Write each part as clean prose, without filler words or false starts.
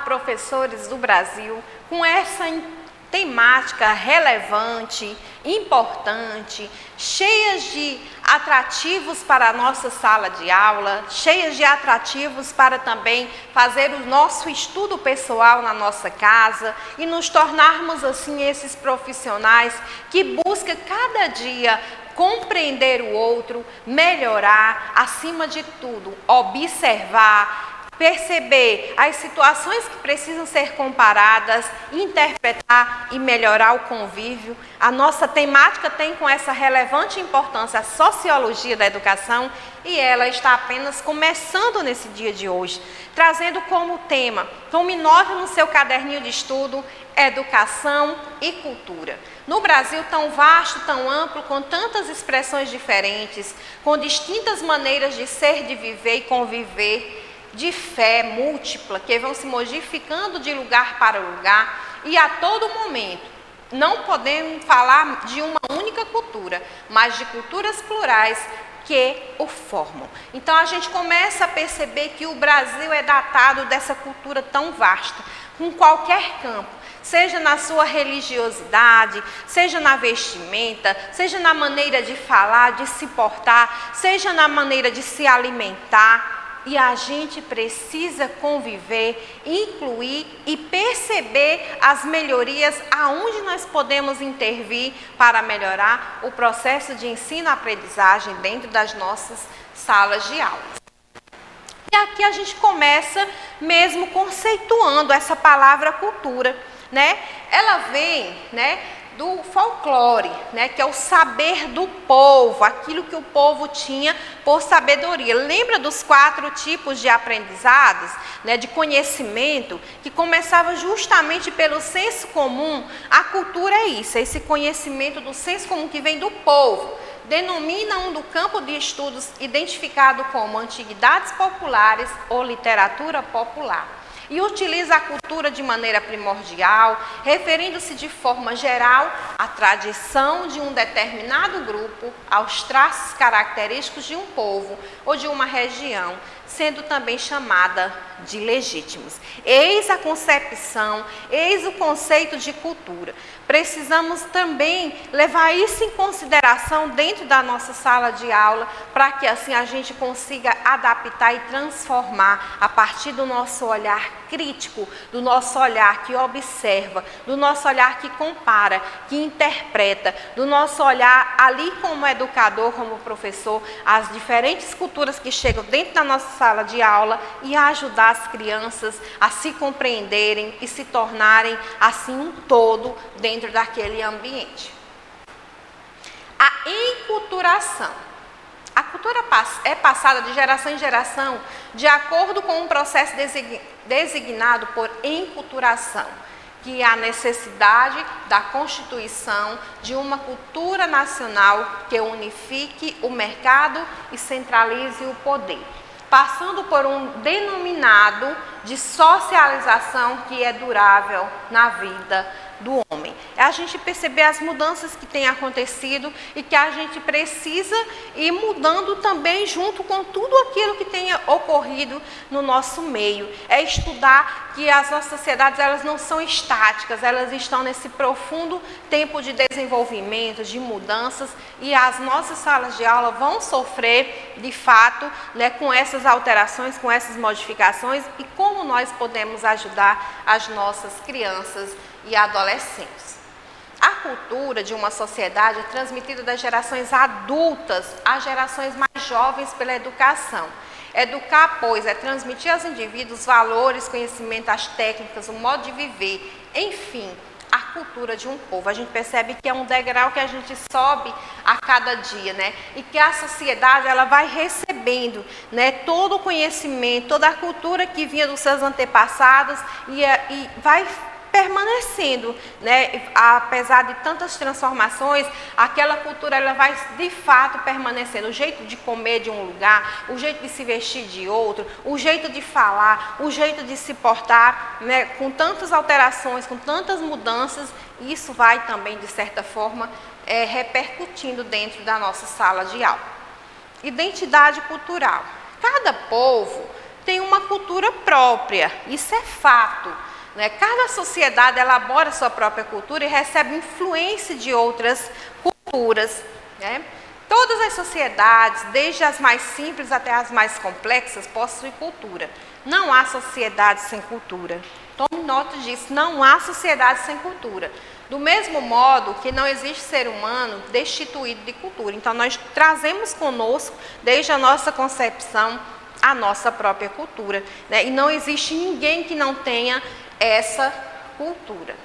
professores do Brasil, com essa temática relevante, importante, cheias de atrativos para a nossa sala de aula, cheias de atrativos para também fazer o nosso estudo pessoal na nossa casa e nos tornarmos assim esses profissionais que buscam cada dia compreender o outro, melhorar, acima de tudo, observar, perceber as situações que precisam ser comparadas, interpretar e melhorar o convívio. A nossa temática tem com essa relevante importância a sociologia da educação e ela está apenas começando nesse dia de hoje, trazendo como tema, tome nota no seu caderninho de estudo, educação e cultura. No Brasil tão vasto, tão amplo, com tantas expressões diferentes, com distintas maneiras de ser, de viver e conviver, de fé múltipla, que vão se modificando de lugar para lugar e a todo momento. Não podemos falar de uma única cultura, mas de culturas plurais que o formam. Então a gente começa a perceber que o Brasil é datado dessa cultura tão vasta, com qualquer campo, seja na sua religiosidade, seja na vestimenta, seja na maneira de falar, de se portar, seja na maneira de se alimentar. E a gente precisa conviver, incluir e perceber as melhorias aonde nós podemos intervir para melhorar o processo de ensino-aprendizagem dentro das nossas salas de aula. E aqui a gente começa mesmo conceituando essa palavra cultura, né? Ela vem, né, do folclore, né, que é o saber do povo, aquilo que o povo tinha por sabedoria. Lembra dos 4 tipos de aprendizados, né, de conhecimento, que começava justamente pelo senso comum? A cultura é isso, é esse conhecimento do senso comum que vem do povo. Denomina um do campo de estudos identificado como antiguidades populares ou literatura popular. E utiliza a cultura de maneira primordial, referindo-se de forma geral à tradição de um determinado grupo, aos traços característicos de um povo ou de uma região, sendo também chamada de legítimos. Eis a concepção, eis o conceito de cultura. Precisamos também levar isso em consideração dentro da nossa sala de aula, para que assim a gente consiga adaptar e transformar a partir do nosso olhar crítico, do nosso olhar que observa, do nosso olhar que compara, que interpreta, do nosso olhar ali como educador, como professor, as diferentes culturas que chegam dentro da nossa sala de aula e ajudar as crianças a se compreenderem e se tornarem assim um todo dentro daquele ambiente. A enculturação. A cultura é passada de geração em geração de acordo com um processo designado por enculturação, que é a necessidade da constituição de uma cultura nacional que unifique o mercado e centralize o poder, passando por um denominado de socialização que é durável na vida do homem. É a gente perceber as mudanças que têm acontecido e que a gente precisa ir mudando também junto com tudo aquilo que tenha ocorrido no nosso meio. É estudar que as nossas sociedades, elas não são estáticas, elas estão nesse profundo tempo de desenvolvimento, de mudanças, e as nossas salas de aula vão sofrer, de fato, né, com essas alterações, com essas modificações, e como nós podemos ajudar as nossas crianças e adolescentes. A cultura de uma sociedade é transmitida das gerações adultas às gerações mais jovens pela educação. Educar, pois, é transmitir aos indivíduos valores, conhecimento, as técnicas, o modo de viver, enfim, a cultura de um povo. A gente percebe que é um degrau que a gente sobe a cada dia, né? E que a sociedade, ela vai recebendo, né, todo o conhecimento, toda a cultura que vinha dos seus antepassados e vai permanecendo, né? Apesar de tantas transformações, aquela cultura, ela vai de fato permanecendo. O jeito de comer de um lugar, o jeito de se vestir de outro, o jeito de falar, o jeito de se portar, né? Com tantas alterações, com tantas mudanças, isso vai também, de certa forma, repercutindo dentro da nossa sala de aula. Identidade cultural. Cada povo tem uma cultura própria, isso é fato, né? Cada sociedade elabora sua própria cultura e recebe influência de outras culturas, né? Todas as sociedades, desde as mais simples até as mais complexas, possuem cultura. Não há sociedade sem cultura. Tome nota disso, não há sociedade sem cultura. Do mesmo modo que não existe ser humano destituído de cultura. Então, nós trazemos conosco, desde a nossa concepção, a nossa própria cultura, né? E não existe ninguém que não tenha essa cultura.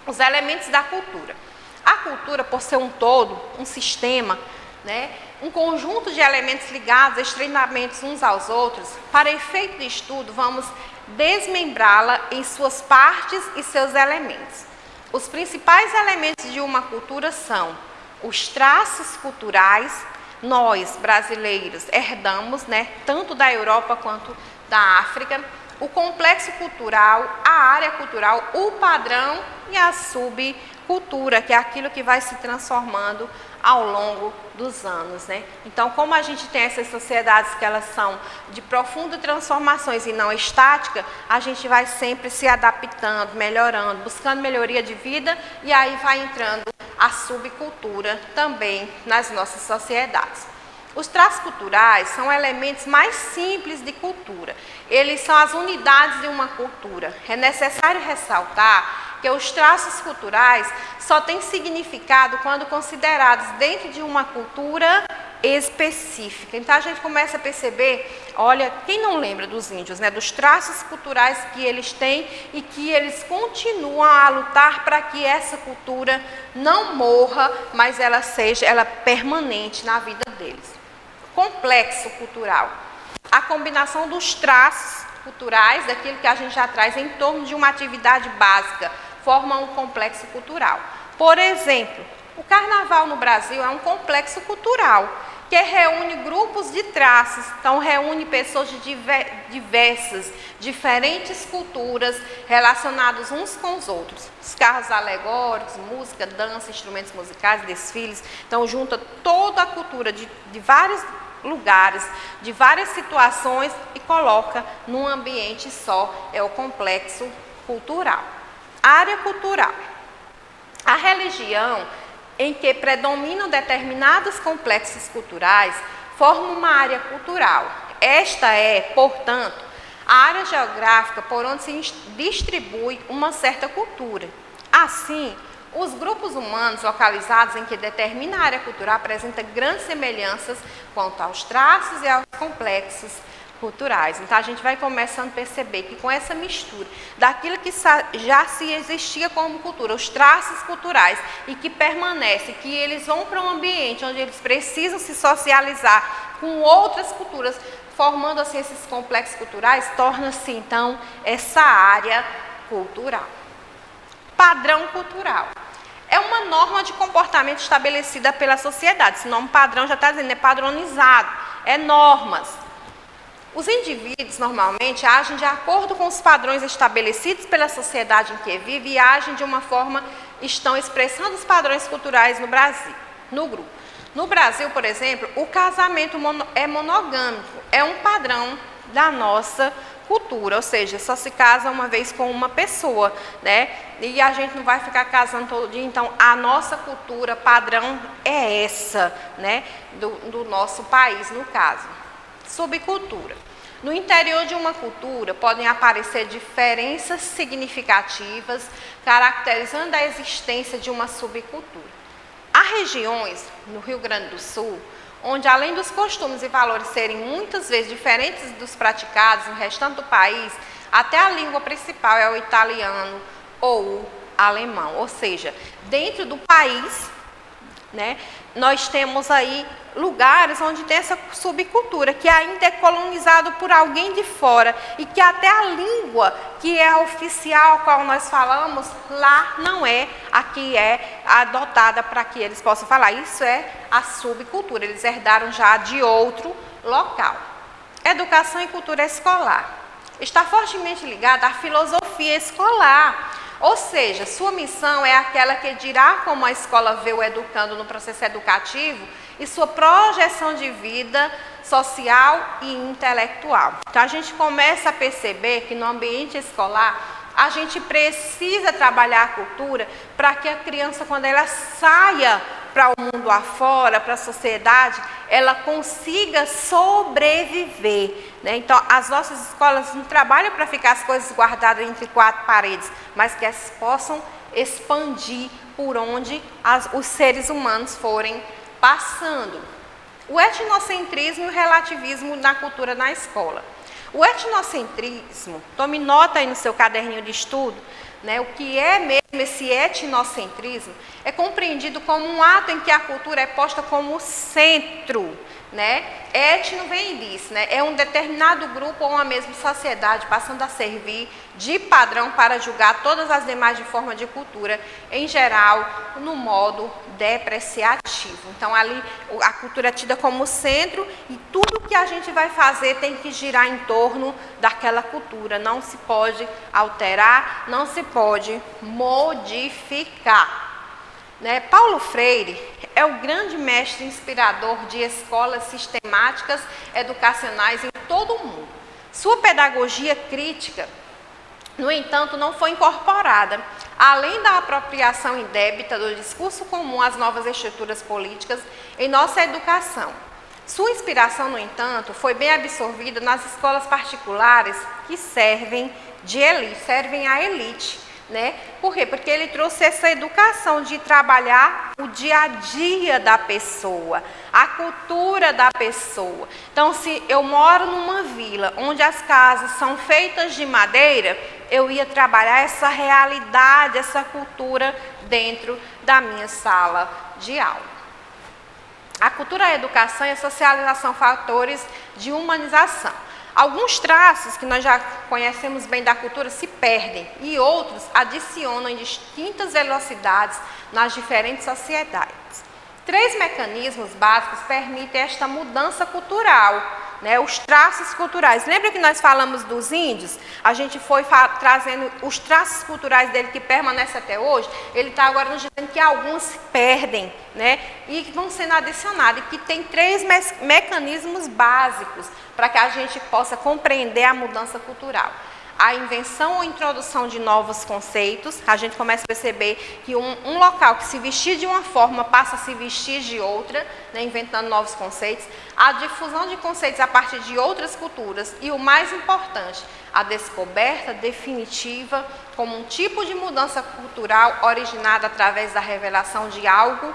Os elementos da cultura. A cultura, por ser um todo, um sistema, né? Um conjunto de elementos ligados, estreitamente uns aos outros, para efeito de estudo, vamos desmembrá-la em suas partes e seus elementos. Os principais elementos de uma cultura são os traços culturais. Nós, brasileiros, herdamos, né, tanto da Europa quanto da África, o complexo cultural, a área cultural, o padrão e a subcultura, que é aquilo que vai se transformando ao longo dos anos, né? Então, como a gente tem essas sociedades que elas são de profundas transformações e não estática, a gente vai sempre se adaptando, melhorando, buscando melhoria de vida, e aí vai entrando a subcultura também nas nossas sociedades. Os traços culturais são elementos mais simples de cultura. Eles são as unidades de uma cultura. É necessário ressaltar que os traços culturais só têm significado quando considerados dentro de uma cultura específica. Então, a gente começa a perceber, olha, quem não lembra dos índios, né, dos traços culturais que eles têm e que eles continuam a lutar para que essa cultura não morra, mas ela permanente na vida deles. Complexo cultural. A combinação dos traços culturais, daquilo que a gente já traz em torno de uma atividade básica, forma um complexo cultural. Por exemplo, o carnaval no Brasil é um complexo cultural, que reúne grupos de traços, então reúne pessoas de diferentes culturas, relacionados uns com os outros. Os carros alegóricos, música, dança, instrumentos musicais, desfiles, então junta toda a cultura de vários lugares, de várias situações e coloca num ambiente só, é o complexo cultural. Área cultural. A religião em que predominam determinados complexos culturais forma uma área cultural. Esta é, portanto, a área geográfica por onde se distribui uma certa cultura. Assim, os grupos humanos localizados em que determina a área cultural apresentam grandes semelhanças quanto aos traços e aos complexos culturais. Então, a gente vai começando a perceber que com essa mistura daquilo que já se existia como cultura, os traços culturais, e que permanece, que eles vão para um ambiente onde eles precisam se socializar com outras culturas, formando assim esses complexos culturais, torna-se então essa área cultural. Padrão cultural. É uma norma de comportamento estabelecida pela sociedade. Esse nome padrão já está dizendo, é padronizado, é normas. Os indivíduos, normalmente, agem de acordo com os padrões estabelecidos pela sociedade em que vive e agem de uma forma, estão expressando os padrões culturais no Brasil, no grupo. No Brasil, por exemplo, o casamento é monogâmico, é um padrão da nossa cultura, ou seja, só se casa uma vez com uma pessoa, né? E a gente não vai ficar casando todo dia, então a nossa cultura padrão é essa, né? Do nosso país, no caso. Subcultura. No interior de uma cultura podem aparecer diferenças significativas, caracterizando a existência de uma subcultura. Há regiões, no Rio Grande do Sul, onde além dos costumes e valores serem muitas vezes diferentes dos praticados no restante do país, até a língua principal é o italiano ou o alemão. Ou seja, dentro do país, né, nós temos aí lugares onde tem essa subcultura, que ainda é colonizado por alguém de fora e que até a língua que é a oficial, a qual nós falamos, lá não é a que é adotada para que eles possam falar. Isso é a subcultura, eles herdaram já de outro local. Educação e cultura escolar. Está fortemente ligada à filosofia escolar. Ou seja, sua missão é aquela que dirá como a escola vê o educando no processo educativo e sua projeção de vida social e intelectual. Então, a gente começa a perceber que no ambiente escolar, a gente precisa trabalhar a cultura para que a criança, quando ela saia para o mundo afora, para a sociedade, ela consiga sobreviver, né? Então, as nossas escolas não trabalham para ficar as coisas guardadas entre quatro paredes, mas que elas possam expandir por onde os seres humanos forem passando. O etnocentrismo e o relativismo na cultura na escola. O etnocentrismo, tome nota aí no seu caderninho de estudo, né, o que é mesmo esse etnocentrismo, é compreendido como um ato em que a cultura é posta como centro, né? Etno vem disso, né? É um determinado grupo ou uma mesma sociedade passando a servir de padrão para julgar todas as demais de forma de cultura, em geral, no modo depreciativo. Então, ali a cultura é tida como centro e tudo que a gente vai fazer tem que girar em torno daquela cultura. Não se pode alterar, não se pode modificar. Né? Paulo Freire é o grande mestre inspirador de escolas sistemáticas educacionais em todo o mundo. Sua pedagogia crítica, no entanto, não foi incorporada, além da apropriação indébita do discurso comum às novas estruturas políticas em nossa educação. Sua inspiração, no entanto, foi bem absorvida nas escolas particulares que servem à elite. Né? Por quê? Porque ele trouxe essa educação de trabalhar o dia a dia da pessoa, a cultura da pessoa. Então, se eu moro numa vila onde as casas são feitas de madeira, eu ia trabalhar essa realidade, essa cultura dentro da minha sala de aula. A cultura, a educação e a socialização, fatores de humanização. Alguns traços que nós já conhecemos bem da cultura se perdem e outros adicionam em distintas velocidades nas diferentes sociedades. 3 mecanismos básicos permitem esta mudança cultural, né? Os traços culturais. Lembra que nós falamos dos índios? A gente foi trazendo os traços culturais dele que permanecem até hoje. Ele está agora nos dizendo que alguns se perdem, né? E vão sendo adicionados. E que tem 3 mecanismos básicos para que a gente possa compreender a mudança cultural. A invenção ou introdução de novos conceitos, a gente começa a perceber que um local que se vestia de uma forma passa a se vestir de outra, né, inventando novos conceitos. A difusão de conceitos a partir de outras culturas e, o mais importante, a descoberta definitiva como um tipo de mudança cultural originada através da revelação de algo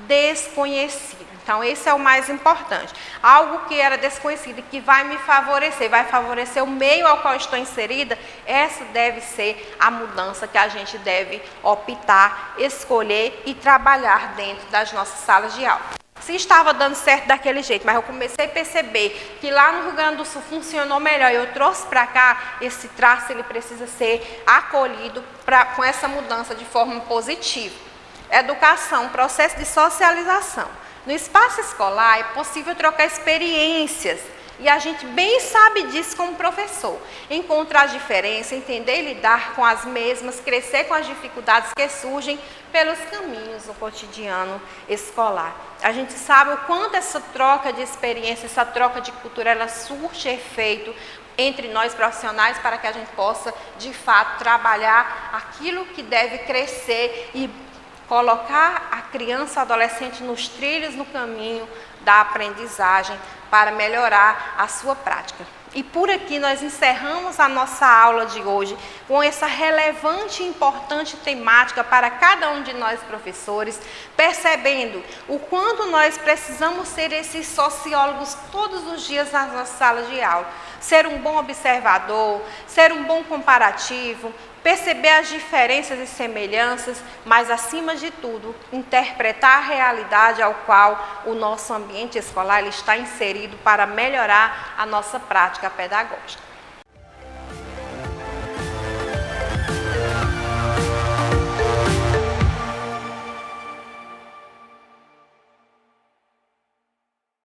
desconhecido. Então, esse é o mais importante. Algo que era desconhecido e que vai me favorecer, vai favorecer o meio ao qual estou inserida, essa deve ser a mudança que a gente deve optar, escolher e trabalhar dentro das nossas salas de aula. Se estava dando certo daquele jeito, mas eu comecei a perceber que lá no Rio Grande do Sul funcionou melhor e eu trouxe para cá, esse traço ele precisa ser acolhido com essa mudança de forma positiva. Educação, processo de socialização. No espaço escolar é possível trocar experiências e a gente bem sabe disso como professor. Encontrar diferença, entender e lidar com as mesmas, crescer com as dificuldades que surgem pelos caminhos do cotidiano escolar. A gente sabe o quanto essa troca de experiência, essa troca de cultura, ela surte efeito entre nós profissionais para que a gente possa, de fato, trabalhar aquilo que deve crescer e colocar a criança, o adolescente nos trilhos, no caminho da aprendizagem para melhorar a sua prática. E por aqui nós encerramos a nossa aula de hoje com essa relevante e importante temática para cada um de nós professores, percebendo o quanto nós precisamos ser esses sociólogos todos os dias nas nossas salas de aula. Ser um bom observador, ser um bom comparativo, perceber as diferenças e semelhanças, mas, acima de tudo, interpretar a realidade ao qual o nosso ambiente escolar está inserido para melhorar a nossa prática pedagógica.